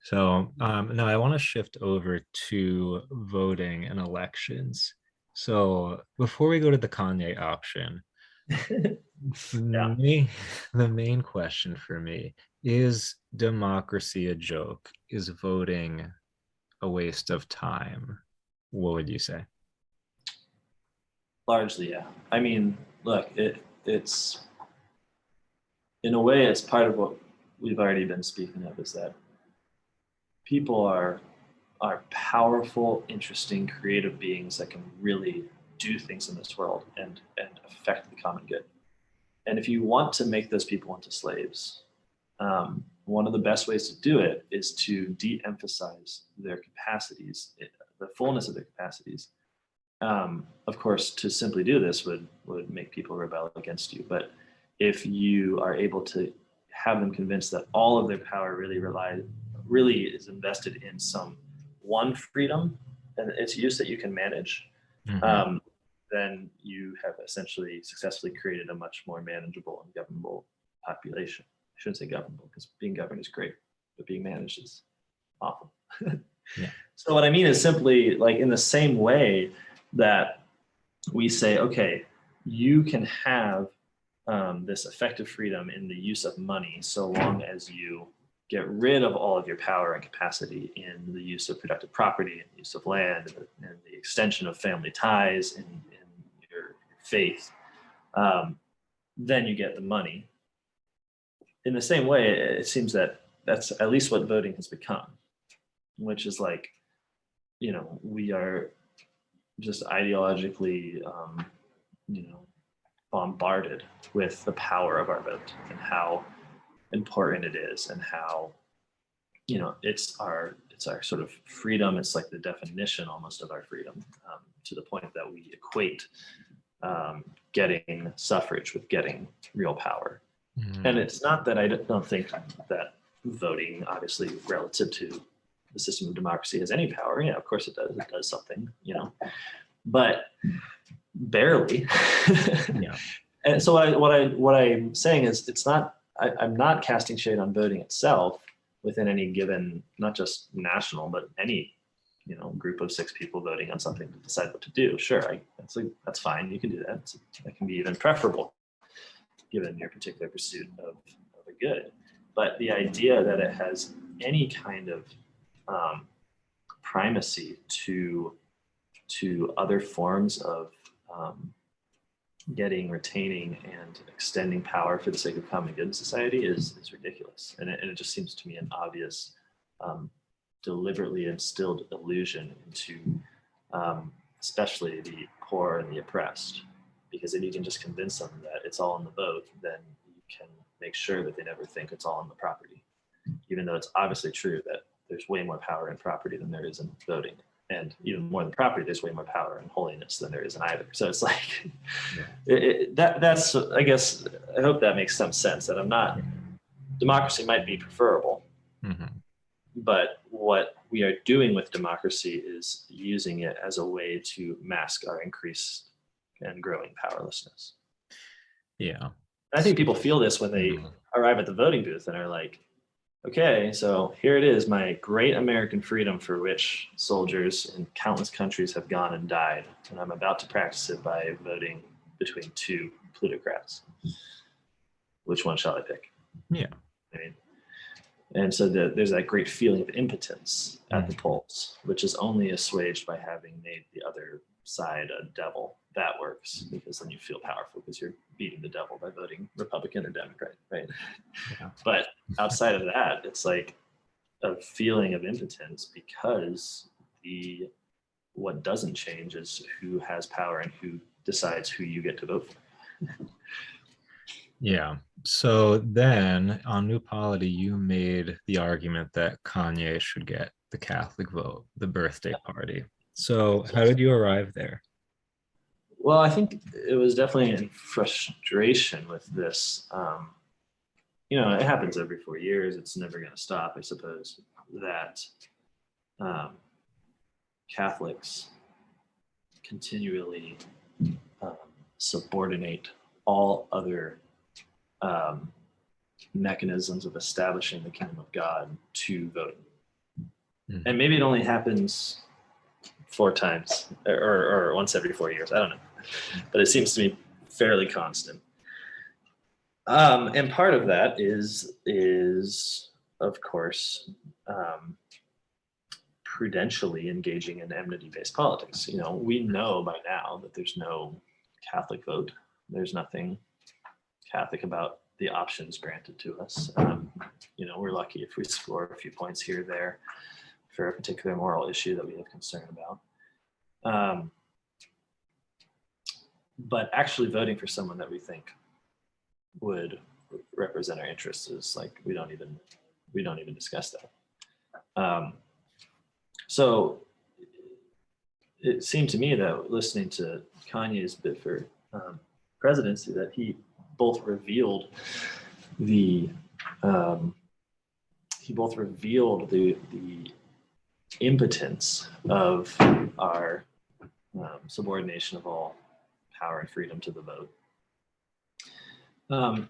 So now I want to shift over to voting and elections. So before we go to the Kanye option, Yeah, me, the main question for me is democracy a joke? Is voting a waste of time? What would you say? largely, yeah. I mean, look, it's in a way, it's part of what we've already been speaking of is that people are powerful, interesting, creative beings that can really do things in this world and affect the common good. And if you want to make those people into slaves, one of the best ways to do it is to de-emphasize their capacities, the fullness of their capacities. Of course, to simply do this would make people rebel against you. But if you are able to have them convinced that all of their power really is invested in some one freedom and its use that you can manage, Mhm. um, then you have essentially successfully created a much more manageable and governable population. I shouldn't say governable because being governed is great, but being managed is awful. Yeah. So what I mean is simply like in the same way that we say, okay, you can have this effective freedom in the use of money so long as you get rid of all of your power and capacity in the use of productive property and use of land and the extension of family ties in your faith. Then you get the money. In the same way, it seems that that's at least what voting has become, which is like, we are just ideologically, bombarded with the power of our vote and how important it is and how it's our sort of freedom. It's like the definition almost of our freedom, to the point that we equate getting suffrage with getting real power. And Mhm. it's not that I don't think that voting, obviously relative to the system of democracy, has any power. Yeah, of course it does. It does something, but barely. Yeah. And so what I'm saying is it's not. I'm not casting shade on voting itself within any given, not just national, but any group of six people voting on something to decide what to do. Sure, that's fine. You can do that. That can be even preferable given your particular pursuit of a good. But the idea that it has any kind of primacy to other forms of getting, retaining, and extending power for the sake of common good in society is ridiculous. And it just seems to me an obvious, deliberately instilled illusion into especially the poor and the oppressed. Because if you can just convince them that it's all in the vote, then you can make sure that they never think it's all in the property. Even though it's obviously true that there's way more power in property than there is in voting. And even more than property, there's way more power in holiness than there is in either. So it's like, Yeah. that's, I guess, I hope that makes some sense that I'm not, democracy might be preferable, Mhm. but what we are doing with democracy is using it as a way to mask our increased and growing powerlessness. Yeah. I think people feel this when they Mhm. arrive at the voting booth and are like, okay, so here it is, my great American freedom for which soldiers in countless countries have gone and died. And I'm about to practice it by voting between two plutocrats. Which one shall I pick? Yeah. I mean, and so there's that great feeling of impotence at the Mhm. polls, which is only assuaged by having made the other side a devil. That works because then you feel powerful because you're beating the devil by voting Republican or Democrat, right? Yeah. But outside of that, it's like a feeling of impotence because the what doesn't change is who has power and who decides who you get to vote for. Yeah. So then on New Polity, you made the argument that Kanye should get the Catholic vote, the birthday party. So how Yes. did you arrive there? Well, I think it was definitely in frustration with this. It happens every 4 years. It's never going to stop, I suppose, that um, Catholics continually um, subordinate all other um, mechanisms of establishing the kingdom of God to voting. And maybe it only happens 4 times or once every 4 years. I don't know, but it seems to me fairly constant. And part of that is of course prudentially engaging in enmity-based politics. You know, we know by now that there's no Catholic vote. There's nothing Catholic about the options granted to us. You know, we're lucky if we score a few points here or there for a particular moral issue that we have concern about. But actually voting for someone that we think would represent our interests is like we don't even discuss that. So it seemed to me that listening to Kanye's bid for presidency, that he both revealed the impotence of our subordination of all power and freedom to the vote,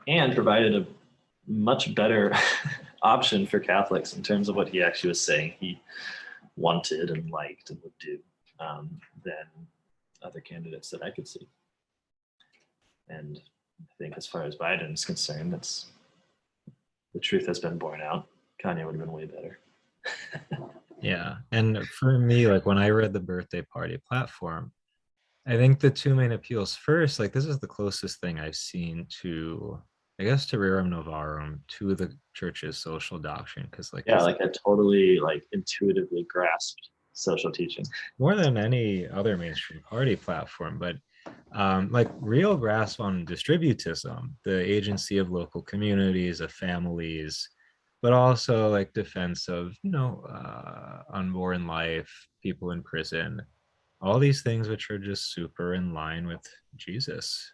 and provided a much better option for Catholics in terms of what he actually was saying he wanted and liked and would do than other candidates that I could see. And I think as far as Biden is concerned, the truth has been borne out. Kanye would have been way better. Yeah. And for me, like when I read the birthday party platform, I think the two main appeals first, like this is the closest thing I've seen to, I guess, to Rerum Novarum, to the church's social doctrine. Because like, yeah, like a totally like intuitively grasped social teaching. More than any other mainstream party platform, but like real grasp on distributism, the agency of local communities, of families, but also like defense of, unborn life, people in prison, all these things which are just super in line with Jesus.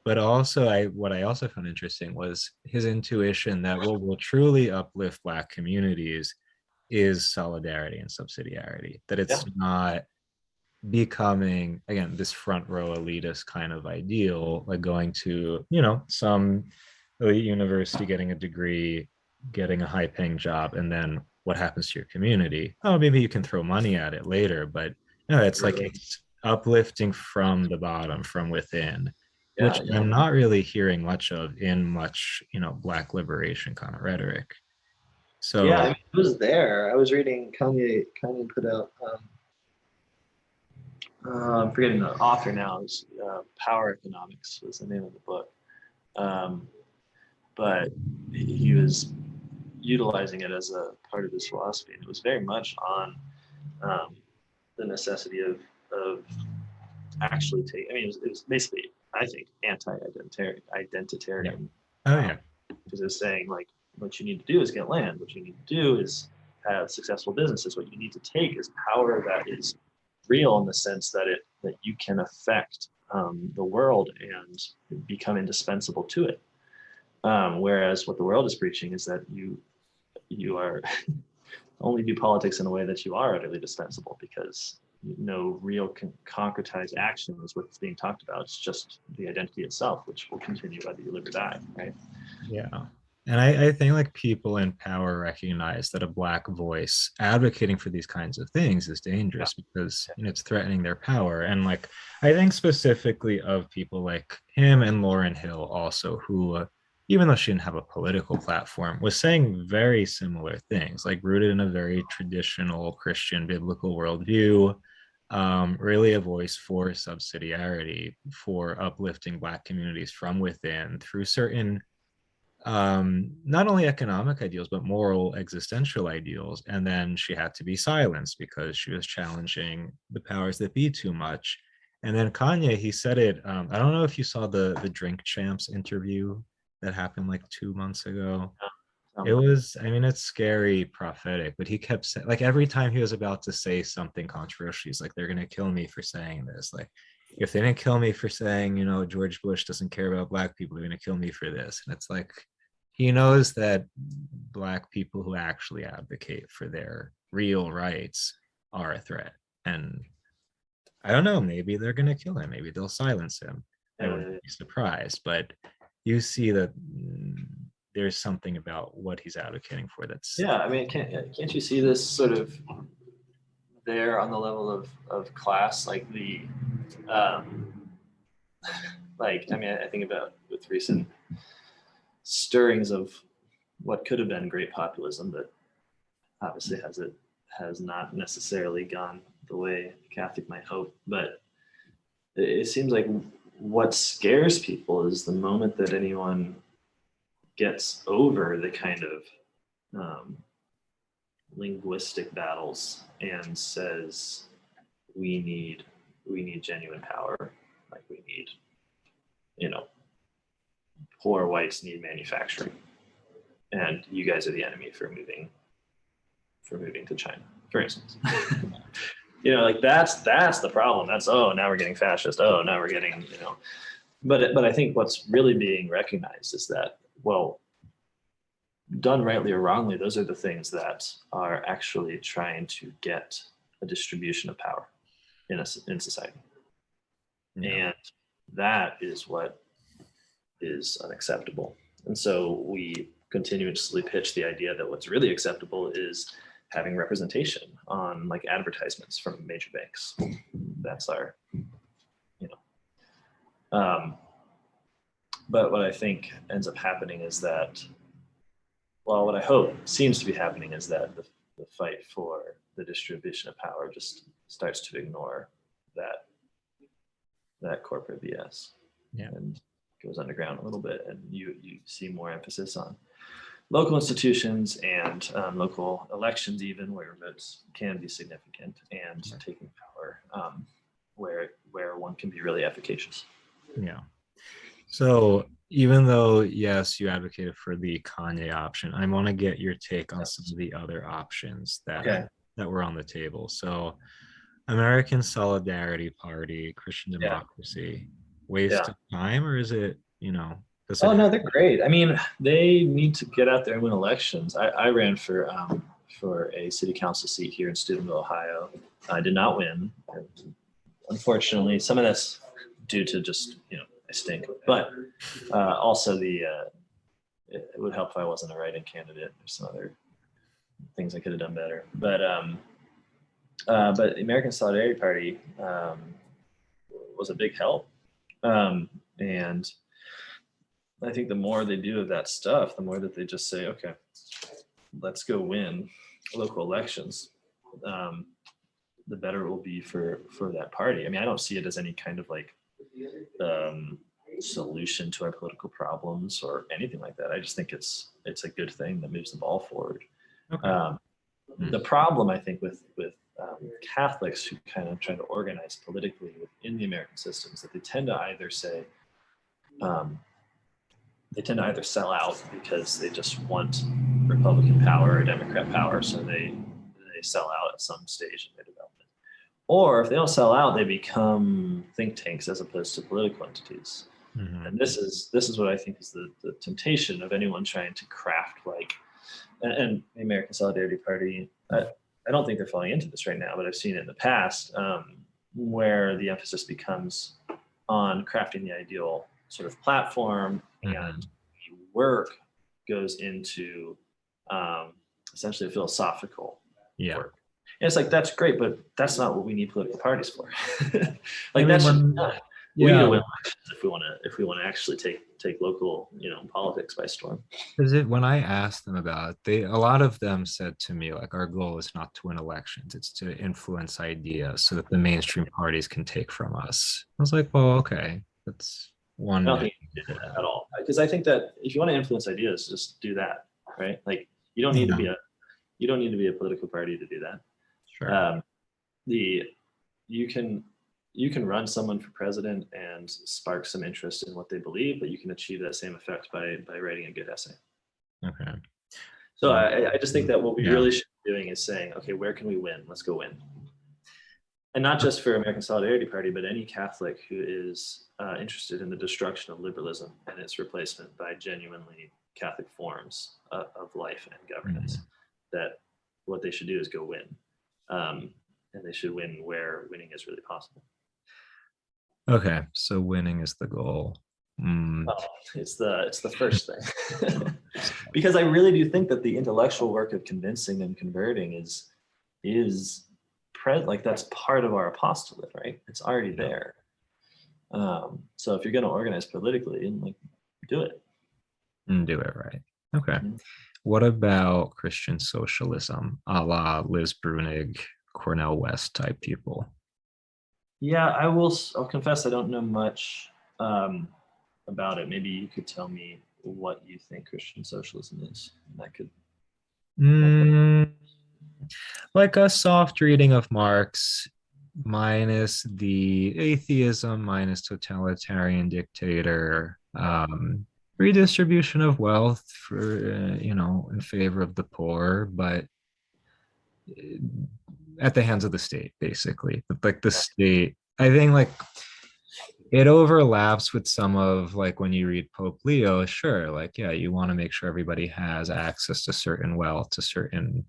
But also, what I also found interesting was his intuition that what will truly uplift Black communities is solidarity and subsidiarity. That it's not becoming, again, this front row elitist kind of ideal, like going to, some elite university, getting a degree, getting a high paying job, and then what happens to your community? Oh, maybe you can throw money at it later, but it's like it's uplifting from the bottom, from within, which I'm not really hearing much of in much, Black liberation kind of rhetoric. So yeah, I mean, it was there. I was reading Kanye put out. I'm forgetting the author now. It's, Power Economics was the name of the book. But he was utilizing it as a part of his philosophy, and it was very much on the necessity of actually taking. I mean, it was basically, I think, identitarian. Oh yeah. Because it was saying like, what you need to do is get land. What you need to do is have successful businesses. What you need to take is power that is real in the sense that you can affect the world and become indispensable to it. Whereas what the world is preaching is that you are only do politics in a way that you are utterly dispensable, because no real concretized action is what's being talked about. It's just the identity itself, which will continue whether you live or die, right? Yeah. And I think like people in power recognize that a Black voice advocating for these kinds of things is dangerous because it's threatening their power. And like I think specifically of people like him and Lauryn Hill also, who even though she didn't have a political platform, was saying very similar things, like rooted in a very traditional Christian biblical worldview, really a voice for subsidiarity, for uplifting Black communities from within through certain not only economic ideals but moral existential ideals. And then she had to be silenced because she was challenging the powers that be too much. And then Kanye, he said it, I don't know if you saw the Drink Champs interview that happened like 2 months ago. It was, I mean, it's scary prophetic, but he kept saying, like every time he was about to say something controversial, he's like, they're gonna kill me for saying this. Like if they didn't kill me for saying, George Bush doesn't care about Black people, they're gonna kill me for this. And it's like he knows that Black people who actually advocate for their real rights are a threat. And I don't know, maybe they're gonna kill him, maybe they'll silence him. I wouldn't be surprised, but you see that there's something about what he's advocating for that's Yeah, I mean, can't you see this sort of there on the level of class, like the um, like, I mean, I think about with recent stirrings of what could have been great populism, but obviously has not necessarily gone the way a Catholic might hope. But it seems like what scares people is the moment that anyone gets over the kind of um, linguistic battles and says we need genuine power, like we need, you know, poor whites need manufacturing, and you guys are the enemy for moving to China, for instance. You know, like that's the problem. That's, oh, now we're getting fascist. Oh, now we're getting, you know. But I think what's really being recognized is that, well, done rightly or wrongly, those are the things that are actually trying to get a distribution of power in society. yeah. And that is what is unacceptable. And so we continuously pitch the idea that what's really acceptable is having representation on like advertisements from major banks. That's our, you know. But what I think ends up happening is that, well, what I hope seems to be happening is that the fight for the distribution of power just starts to ignore that corporate BS, Yeah. and goes underground a little bit, and you see more emphasis on local institutions and local elections, even where votes can be significant, and taking power where one can be really efficacious. Yeah. So even though, yes, you advocated for the Kanye option, I want to get your take on some of the other options Okay. that were on the table. So American Solidarity Party, Christian Yeah. Democracy, waste Yeah. of time, or is it, does it Oh have, no, they're great. I mean, they need to get out there and win elections. I ran for a city council seat here in Steubenville, Ohio. I did not win. Unfortunately, some of that's due to just, I stink. But also it would help if I wasn't a write-in candidate. There's some other things I could have done better. But the American Solidarity Party was a big help, and I think the more they do of that stuff, the more that they just say, okay, let's go win local elections, the better it will be for that party. I mean, I don't see it as any kind of like solution to our political problems or anything like that. I just think it's a good thing that moves the ball forward. okay. The problem, I think, with Catholics who kind of try to organize politically within the American system is that they tend to either say, sell out because they just want Republican power or Democrat power, so they sell out at some stage in their development. Or if they don't sell out, they become think tanks as opposed to political entities. Mm-hmm. And this is what I think is the temptation of anyone trying to craft like, and the American Solidarity Party. I don't think they're falling into this right now, but I've seen it in the past, where the emphasis becomes on crafting the ideal sort of platform, Mm-hmm. and the work goes into essentially a philosophical work. And it's like, that's great, but that's not what we need political parties for. Like, that's we need to win elections if we want to actually take local, politics by storm. Because when I asked them about it, a lot of them said to me, like, our goal is not to win elections, it's to influence ideas so that the mainstream parties can take from us. I was like, well, okay, that's one. I don't think you did that at all, because I think that if you want to influence ideas, just do that, right? Like, you don't need to be a political party to do that. Sure. You can run someone for president and spark some interest in what they believe, but you can achieve that same effect by writing a good essay. Okay. So I just think that what we really should be doing is saying, okay, where can we win? Let's go win. And not just for American Solidarity Party, but any Catholic who is interested in the destruction of liberalism and its replacement by genuinely Catholic forms of life and governance, that what they should do is go win. And they should win where winning is really possible. Okay, so winning is the goal. Oh, it's the first thing. Because I really do think that the intellectual work of convincing and converting is like that's part of our apostolate, right? It's already there. So if you're going to organize politically, and like do it. And do it right. Okay. What about Christian socialism, a la Liz Brunig, Cornell West type people? Yeah, I'll confess I don't know much about it. Maybe you could tell me what you think Christian socialism is. And that could help. Mm, like a soft reading of Marx, minus the atheism, minus totalitarian dictator, redistribution of wealth for, in favor of the poor, but at the hands of the state, basically. Like the state, I think, like it overlaps with some of like when you read Pope Leo, sure, like yeah, you want to make sure everybody has access to certain wealth, to certain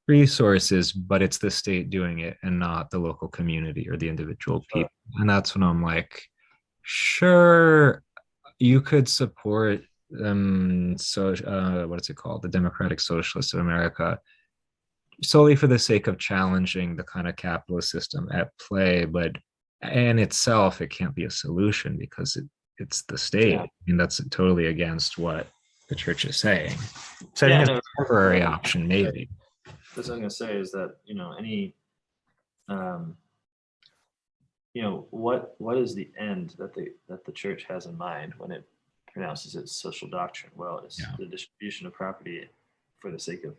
resources, but it's the state doing it and not the local community or the individual Sure. people. And that's when I'm like, sure, you could support what is it called? The Democratic Socialists of America solely for the sake of challenging the kind of capitalist system at play, but in itself, it can't be a solution because it's the state. Yeah. I mean, that's totally against what the church is saying. So I Yeah, think it's no, a temporary option, maybe. that's what I'm gonna say is that any um, what is the end that the church has in mind when it pronounces its social doctrine? Well, it's Yeah. the distribution of property for the sake of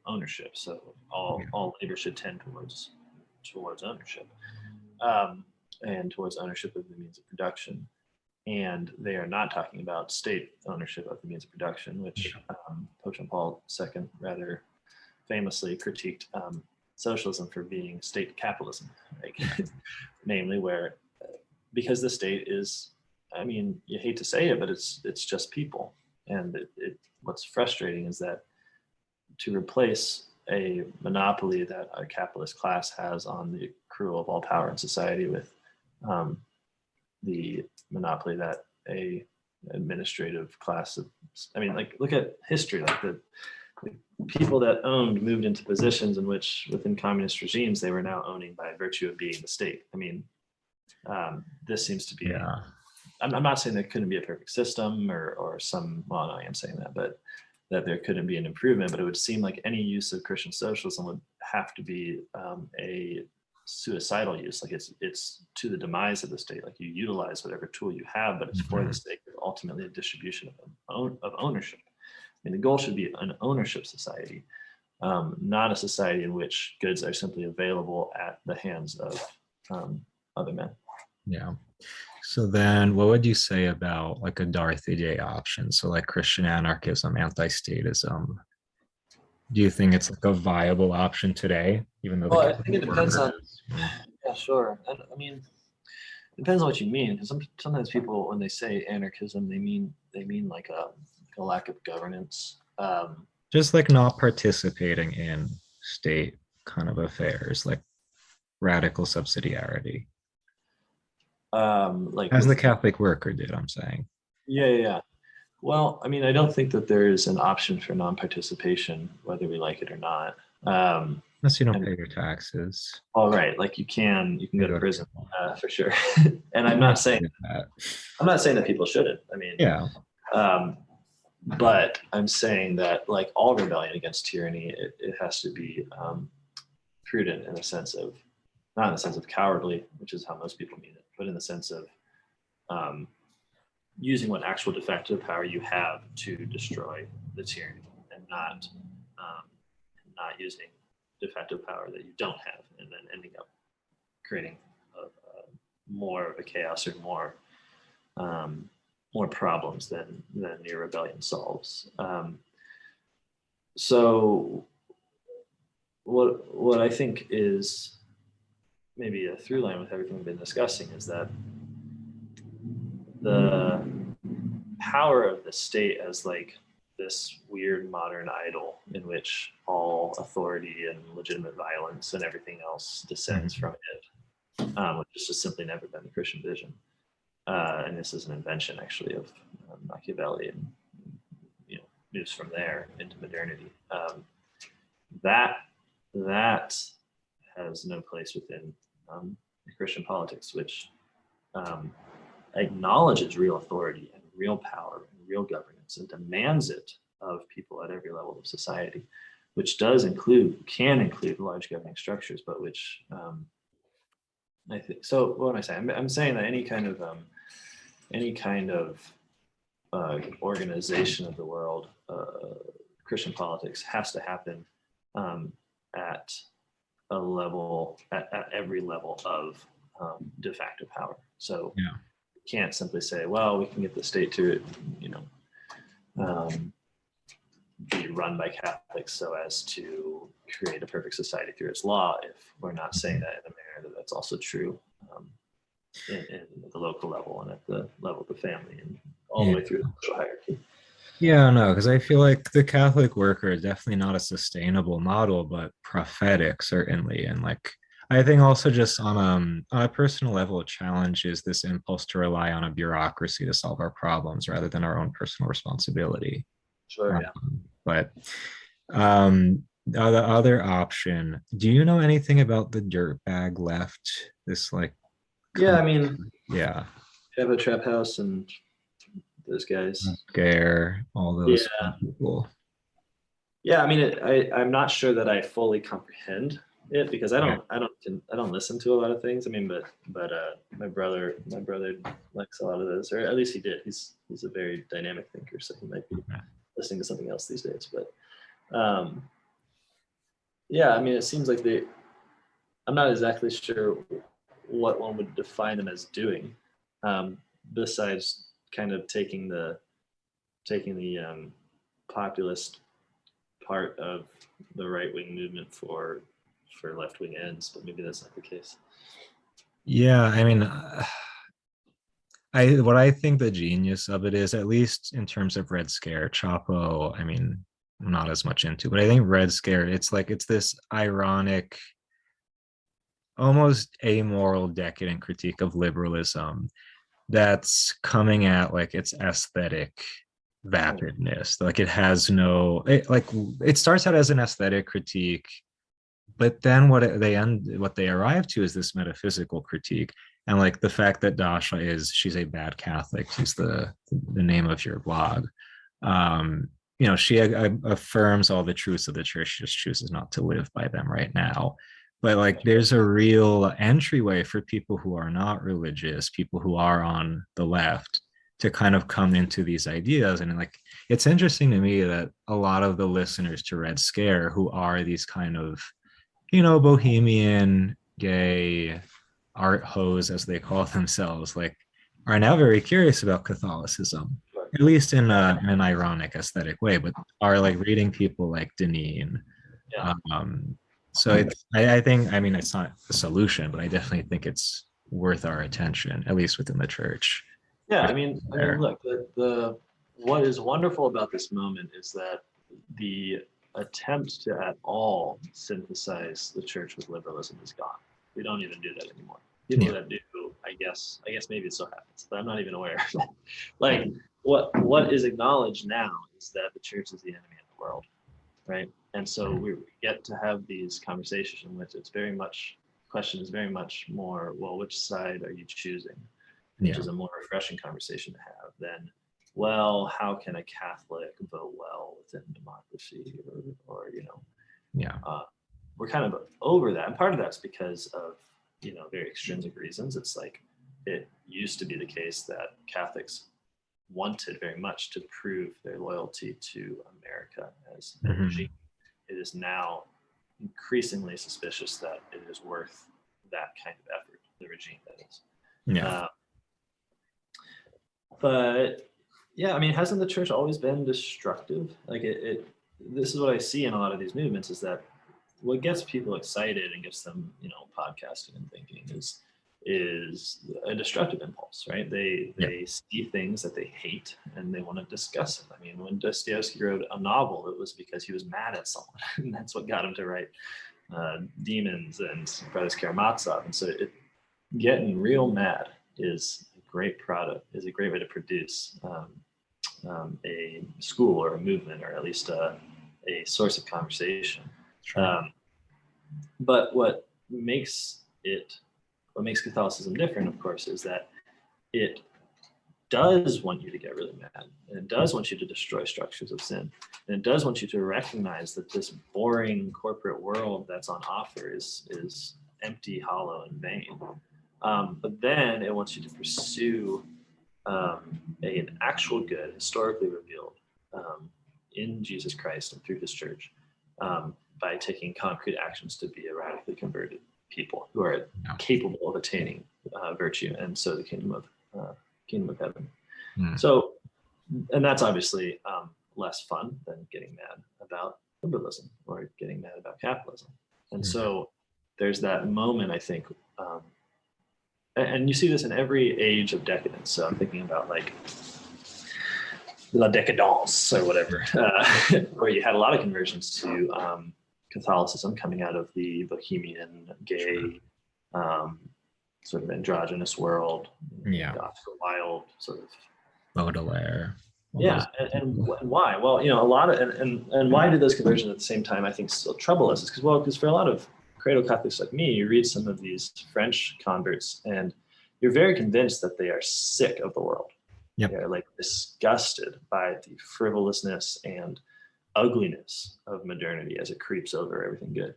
ownership. So Yeah. all labor should tend towards ownership, um, and towards ownership of the means of production. And they are not talking about state ownership of the means of production, which Pope John Paul II rather famously critiqued socialism for being state capitalism, like, namely where because the state is, I mean, you hate to say it, but it's just people, and what's frustrating is that to replace a monopoly that a capitalist class has on the accrual of all power in society with um, the monopoly that a administrative class of, I mean, like look at history, like the people that owned moved into positions in which within communist regimes they were now owning by virtue of being the state. I mean, this seems to be, Yeah. I'm not saying there couldn't be a perfect system or some, well, no, I am saying that, but that there couldn't be an improvement, but it would seem like any use of Christian socialism would have to be a suicidal use. Like it's to the demise of the state. Like you utilize whatever tool you have, but it's for the sake of ultimately a distribution of ownership. I mean, the goal should be an ownership society, not a society in which goods are simply available at the hands of other men. Yeah. So then what would you say about like a Dorothy Day option? So like Christian anarchism, anti-statism. Do you think it's like a viable option today, even though the Well, I think it Catholic depends on, workers? yeah, sure. And I mean, it depends on what you mean. Because sometimes people, when they say anarchism, they mean like a lack of governance. Just like not participating in state kind of affairs, like radical subsidiarity, like as the with Catholic worker did, I'm saying. yeah. Well, I mean, I don't think that there is an option for non-participation, whether we like it or not. Unless you don't And pay your taxes. all right, like you can You go to go to prison jail. for sure. And I'm not saying that. I'm not saying that people shouldn't. I mean, Yeah. um, but I'm saying that like all rebellion against tyranny, it has to be prudent in the sense of not in the sense of cowardly, which is how most people mean it, but in the sense of um, using what actual de facto power you have to destroy the tyranny, and um, not using de facto power that you don't have, and then ending up creating more of a chaos or more problems than your rebellion solves. So what I think is maybe a through line with everything we've been discussing is that the power of the state as like this weird modern idol in which all authority and legitimate violence and everything else descends Mhm. from it, which has just simply never been the Christian vision. and this is an invention actually of Machiavelli, and moves from there into modernity. That has no place within Christian politics, which acknowledges real authority and real power and real governance and demands it of people at every level of society, which can include large governing structures, but which I think. So what am I saying? I'm saying that any kind of organization of the world, Christian politics, has to happen at a level, at every level of de facto power. So you can't simply say, well, we can get the state to, be run by Catholics so as to create a perfect society through its law, if we're not saying that in a manner that's also true in the local level and at the level of the family and all the way through the social hierarchy. Yeah, no, because I feel like the Catholic worker is definitely not a sustainable model, but prophetic certainly. And like I think also just on a personal level, it challenges this impulse to rely on a bureaucracy to solve our problems rather than our own personal responsibility. Sure, yeah. But the other option, do you know anything about the dirtbag left? This like Yeah, I mean, yeah, have a trap house and those guys. Scare, all those people. Yeah, I mean, I'm not sure that I fully comprehend it because I don't listen to a lot of things. I mean, but my brother likes a lot of those, or at least he did. He's a very dynamic thinker, so he might be listening to something else these days. But yeah, I mean, it seems like I'm not exactly sure what one would define them as doing, besides kind of taking the populist part of the right-wing movement for left-wing ends, but maybe that's not the case. Yeah, I mean, what I think the genius of it is, at least in terms of Red Scare, Chapo, I mean, I'm not as much into, but I think Red Scare, it's this ironic, almost amoral, decadent critique of liberalism that's coming at like its aesthetic vapidness. Like it starts out as an aesthetic critique, but then what they arrive to is this metaphysical critique. And like the fact that she's a bad Catholic, she's the name of your blog. She affirms all the truths of the church, just chooses not to live by them right now. But like there's a real entryway for people who are not religious, people who are on the left, to kind of come into these ideas. And like it's interesting to me that a lot of the listeners to Red Scare, who are these kind of bohemian gay art hoes, as they call themselves, like are now very curious about Catholicism, at least in an ironic aesthetic way, but are like reading people like Deneen. So I think, I mean, it's not a solution, but I definitely think it's worth our attention, at least within the church. Yeah, I mean, look, what is wonderful about this moment is that the attempt to at all synthesize the church with liberalism is gone. We don't even do that anymore. People that do, I guess maybe it so happens, but I'm not even aware of that. Like what is acknowledged now is that the church is the enemy of the world, right? And so we get to have these conversations in which question is very much more, well, which side are you choosing? Which is a more refreshing conversation to have than, well, how can a Catholic vote well within democracy, or we're kind of over that. And part of that's because of, very extrinsic reasons. It's like, it used to be the case that Catholics wanted very much to prove their loyalty to America as a regime. It is now increasingly suspicious that it is worth that kind of effort, the regime, that is. But yeah, I mean, hasn't the church always been destructive? Like this is what I see in a lot of these movements, is that what gets people excited and gets them, podcasting and thinking is a destructive impulse, right? They see things that they hate and they want to discuss it. I mean, when Dostoevsky wrote a novel, it was because he was mad at someone, and that's what got him to write Demons and Brothers Karamazov. And so getting real mad is great product, is a great way to produce a school or a movement, or at least a source of conversation. Sure. But what makes Catholicism different, of course, is that it does want you to get really mad, and it does want you to destroy structures of sin, and it does want you to recognize that this boring corporate world that's on offer is empty, hollow, and vain. But then it wants you to pursue an actual good, historically revealed in Jesus Christ and through His church, by taking concrete actions to be a radically converted people who are capable of attaining virtue, and so the kingdom of heaven. So, and that's obviously less fun than getting mad about liberalism or getting mad about capitalism. And so there's that moment, I think, and you see this in every age of decadence. So I'm thinking about like La Décadence or whatever, where you had a lot of conversions to Catholicism coming out of the bohemian, gay, sort of androgynous world, Oscar Wilde, sort of Baudelaire. Yeah, and why? Well, a lot of and why did those conversions at the same time, I think, still trouble us? Is because for a lot of cradle Catholics like me, you read some of these French converts, and you're very convinced that they are sick of the world. Yep. They're like disgusted by the frivolousness and ugliness of modernity as it creeps over everything good.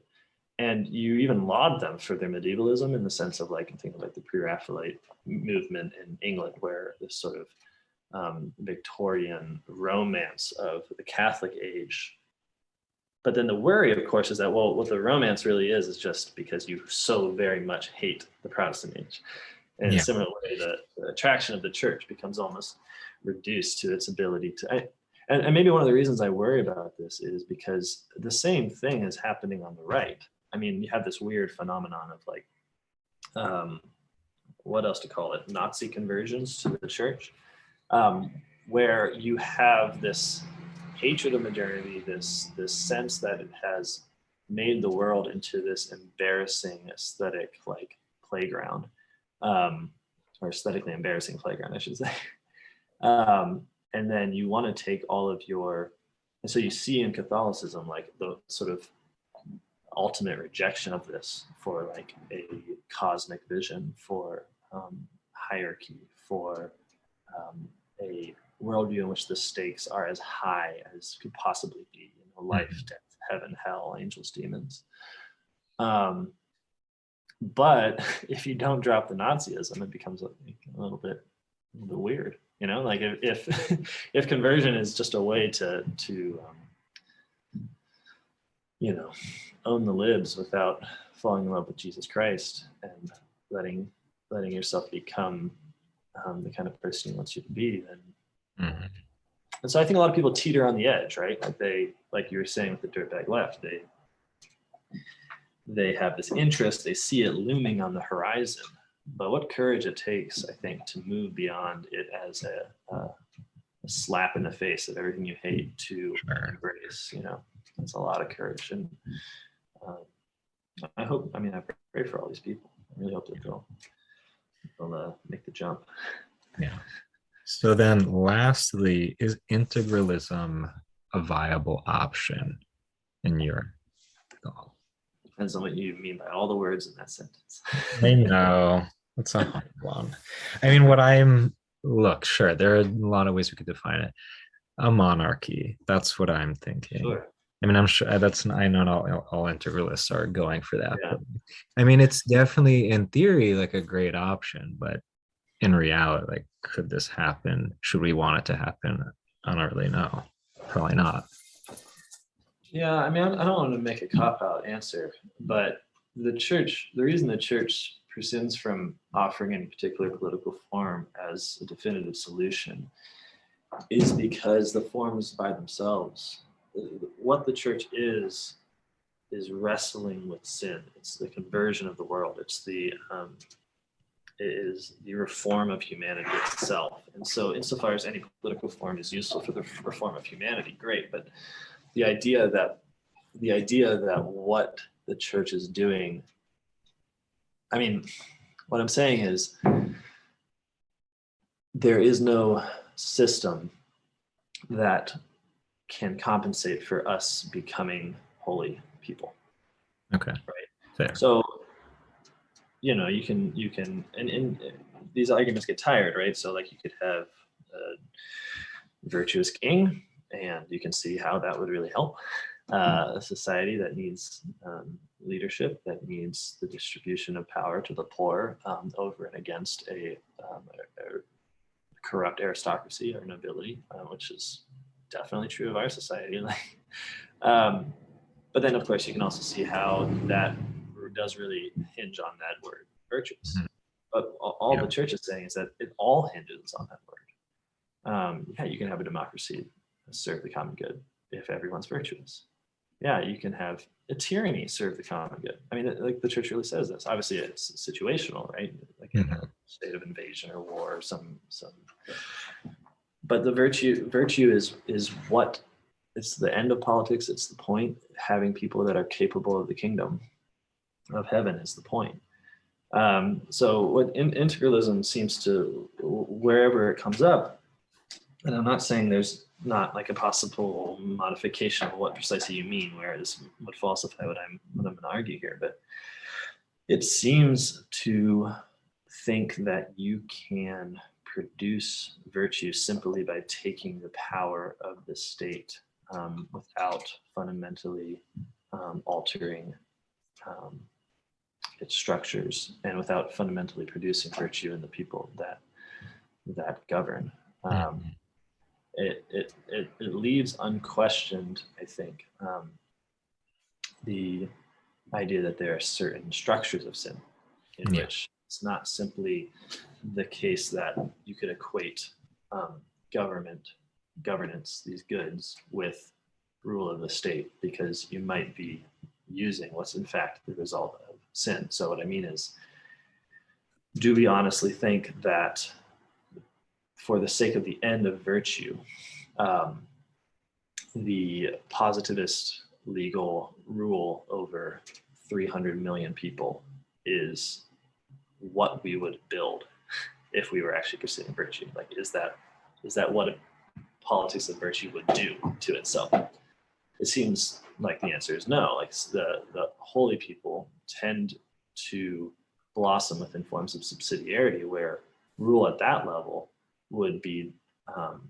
And you even laud them for their medievalism, in the sense of like, think of like the Pre-Raphaelite movement in England, where this sort of Victorian romance of the Catholic age. But then the worry, of course, is that, well, what the romance really is just because you so very much hate the Protestant age. And similarly, the attraction of the church becomes almost reduced to its ability to, and maybe one of the reasons I worry about this is because the same thing is happening on the right. I mean, you have this weird phenomenon of like, what else to call it? Nazi conversions to the church. Where you have this hatred of modernity, this sense that it has made the world into this embarrassing aesthetic like playground, or aesthetically embarrassing playground, I should say. And then you want to take all of and so you see in Catholicism like the sort of ultimate rejection of this for like a cosmic vision, for hierarchy, for a worldview in which the stakes are as high as could possibly be, life, death, heaven, hell, angels, demons. But if you don't drop the Nazism, it becomes a little bit weird, like if conversion is just a way to own the libs without falling in love with Jesus Christ and letting yourself become the kind of person he wants you to be, then. And so I think a lot of people teeter on the edge, right? Like you were saying with the dirtbag left, they have this interest, they see it looming on the horizon, but what courage it takes, I think, to move beyond it as a slap in the face of everything you hate to embrace, that's a lot of courage. And I pray for all these people. I really hope that they'll make the jump. Yeah. So then lastly, is integralism a viable option in your thought? Depends on what you mean by all the words in that sentence. I know. That's a hard one. I mean, look, sure, there are a lot of ways we could define it. A monarchy. That's what I'm thinking. Sure. I mean, I'm sure I know all integralists are going for that. Yeah. But, I mean, it's definitely in theory like a great option, but in reality, like, could this happen? Should we want it to happen? I don't really know. Probably not. Yeah, I mean, I don't want to make a cop-out answer, but the reason the church prescinds from offering any particular political form as a definitive solution is because the forms by themselves, what the church is wrestling with sin. It's the conversion of the world. It is the reform of humanity itself. And so insofar as any political form is useful for the reform of humanity, great. But the idea that what the church is doing, I mean, what I'm saying is there is no system that can compensate for us becoming holy people, Okay. right? Fair. So, you can, and these arguments get tired, right? So like you could have a virtuous king, and you can see how that would really help a society that needs leadership, that needs the distribution of power to the poor, over and against a corrupt aristocracy or nobility, which is definitely true of our society. But then, of course, you can also see how that does really hinge on that word, virtuous. Mhm. But all Yeah. the church is saying is that it all hinges on that word. Yeah, you can have a democracy serve the common good if everyone's virtuous. Yeah, you can have a tyranny serve the common good. I mean, like the church really says this. Obviously, it's situational, right? Like in a Mhm. state of invasion or war, or some. But the virtue is what, it's the end of politics. It's the point. Having people that are capable of the kingdom of heaven is the point. So what integralism seems to, wherever it comes up, and I'm not saying there's not like a possible modification of what precisely you mean, where this would falsify what I'm going to argue here, but it seems to think that you can produce virtue simply by taking the power of the state, without fundamentally altering um, its structures, and without fundamentally producing virtue in the people that govern. Um, Mhm. it leaves unquestioned, I think, the idea that there are certain structures of sin in Yeah. which it's not simply the case that you could equate um, government governance, these goods, with rule of the state, because you might be using what's in fact the result of sin. So what I mean is, do we honestly think that for the sake of the end of virtue, um, the positivist legal rule over 300 million people is what we would build if we were actually pursuing virtue? Like, is that what a politics of virtue would do to itself? It seems like the answer is no. Like the holy people tend to blossom within forms of subsidiarity, where rule at that level would be um,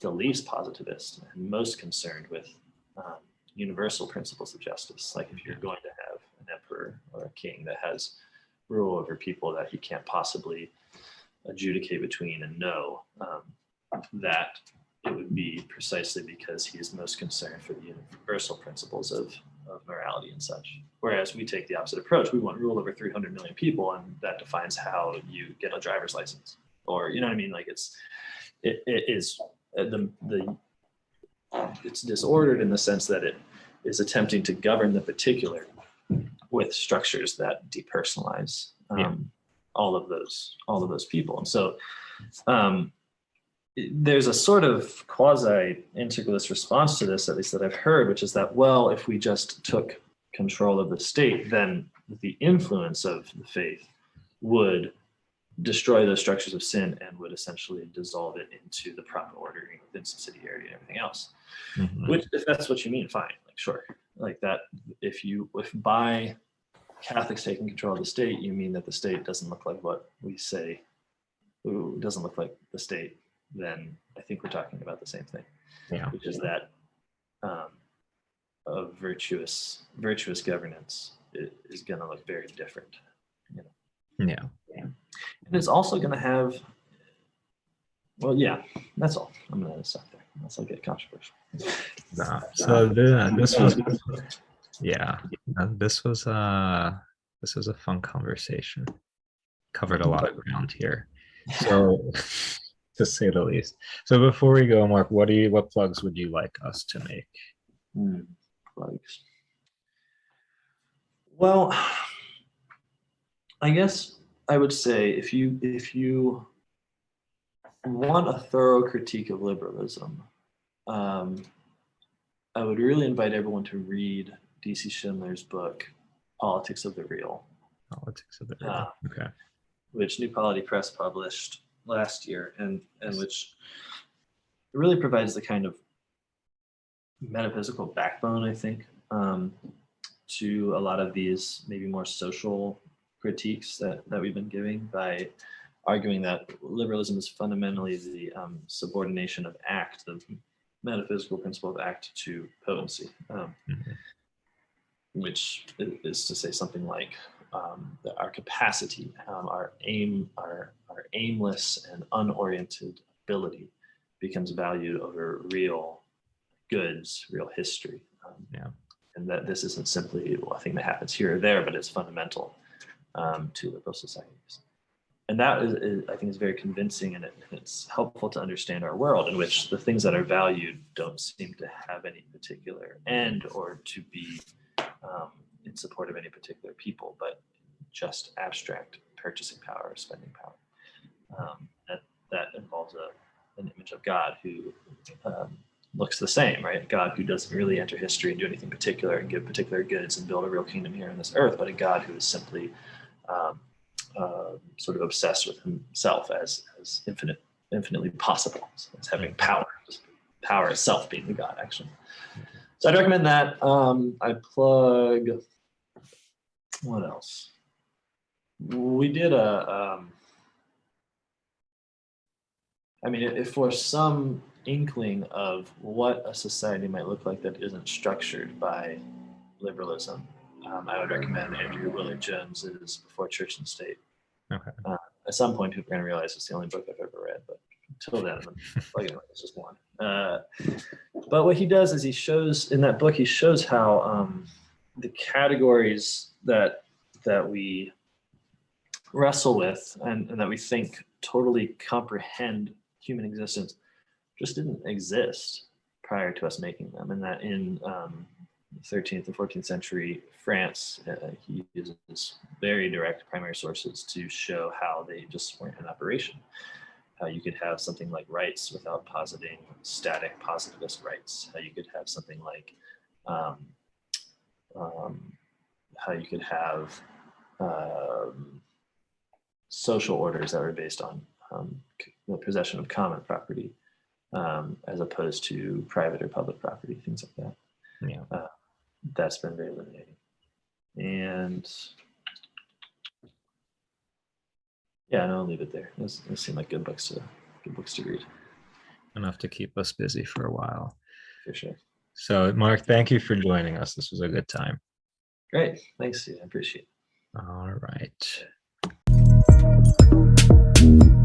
the least positivist and most concerned with um, universal principles of justice. Like if you're going to have an emperor or a king that has rule over people that he can't possibly adjudicate between and know, that it would be precisely because he is most concerned for the universal principles of morality and such. Whereas we take the opposite approach. We want rule over 300 million people, and that defines how you get a driver's license. Or, you know what I mean? Like it is the it's disordered in the sense that it is attempting to govern the particular with structures that depersonalize Yeah. all of those people. And so um, there's a sort of quasi-integralist response to this, at least that I've heard, which is that, well, if we just took control of the state, then the influence of the faith would destroy those structures of sin and would essentially dissolve it into the proper ordering within subsidiarity and everything else. Mhm. Which, if that's what you mean, fine. Like, sure. Like that, if by Catholics taking control of the state, you mean that the state doesn't look like what we say, ooh, doesn't look like the state, then I think we're talking about the same thing, Yeah. which is that um, a virtuous governance is going to look very different. You know? Yeah. And it's also going to have, well, yeah, that's all. I'm going to stop there. Unless I get controversial. So this was, yeah, this was a fun conversation. Covered a lot of ground here. So to say the least. So before we go, Mark, what plugs would you like us to make? Plugs. Well, I guess I would say if you want a thorough critique of liberalism, um, I would really invite everyone to read DC Schindler's book, Politics of the Real, Politics of the uh, real. Okay. which New Polity Press published last year, and which really provides the kind of metaphysical backbone, I think, to a lot of these maybe more social critiques that we've been giving, by arguing that liberalism is fundamentally the subordination of act, the metaphysical principle of act, to potency, which is to say something like that our capacity, our aimless and unoriented ability becomes valued over real goods, real history. And that this isn't simply a thing that happens here or there, but it's fundamental to liberal societies. And that is, I think, is very convincing, and it's helpful to understand our world, in which the things that are valued don't seem to have any particular end, or to be in support of any particular people, but just abstract purchasing power or spending power. That involves an image of God who looks the same, right? God who doesn't really enter history and do anything particular and give particular goods and build a real kingdom here on this earth, but a God who is simply sort of obsessed with himself as infinitely possible, as having power, just power itself being the God, actually. So I'd recommend that. I plug, what else? We did I mean, if for some inkling of what a society might look like that isn't structured by liberalism, I would recommend Andrew Willard Jones's Before Church and State. Okay. At some point, people are going to realize it's the only book I've ever read, but until then, it's just one. But what he does is he shows, in that book, he shows how the categories that we wrestle with and that we think totally comprehend human existence just didn't exist prior to us making them, and that in 13th and 14th century France, he uses very direct primary sources to show how they just weren't in operation. How you could have something like rights without positing static positivist rights. How you could have something like how you could have social orders that were based on the possession of common property, as opposed to private or public property, things like that. Yeah. That's been very illuminating. And yeah, no, I'll leave it there. Those seem like good books to read. Enough to keep us busy for a while. For sure. So, Mark, thank you for joining us. This was a good time. Great. Thanks, Steve. I appreciate it. All right.